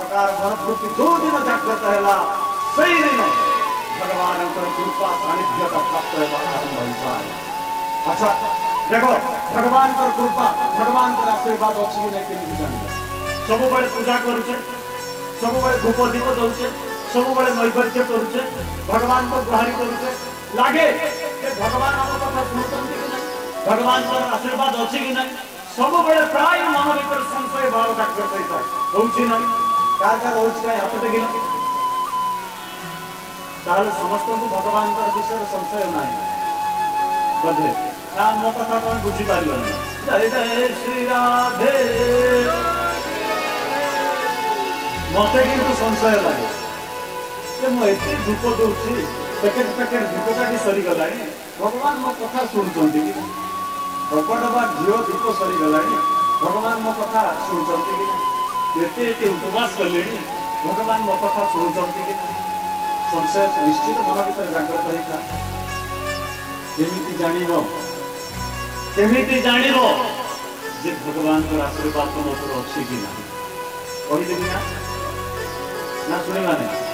प्रकार मनोवृत्ति जो दिन जागृत है से दिन भगवान कृपा सानिध्य प्राप्त आरंभ होता है। अच्छा देखो भगवान कृपा भगवान आशीर्वाद अच्छी कि नहीं जान सब पूजा करुचे सब धूप दीप दौचे सब नैवेद्य करुचे भगवान को गुहारी करुचे लगे भगवान आम कथा शुणुंट कि ना भगवान आशीर्वाद अच्छी कि ना सब प्राय मन भर संशय भाव जागृत होता है होची ना क्या रोच का हाथ टेक समस्त को भगवान विषय संशय ना बोधे ना मो कथा तुम बुझीपार जय जय श्री राधे मत कि संशय लगे मुझे धूप दूसरी पैकेट पैकेट धूपकाठी सरीगला भगवान मो कथा शुणुंट कि डबा डबा झील धूप सरीगला भगवान मो कथा शुणुंट कि उपवास कले भगवान मो कथा शुणुंट कि संशय निश्चित मन भर जागृत होता केमिति जानिब जे भगवान आशीर्वाद तुम ऊपर अच्छी कि ना कहीदेवी ना शुणा नहीं।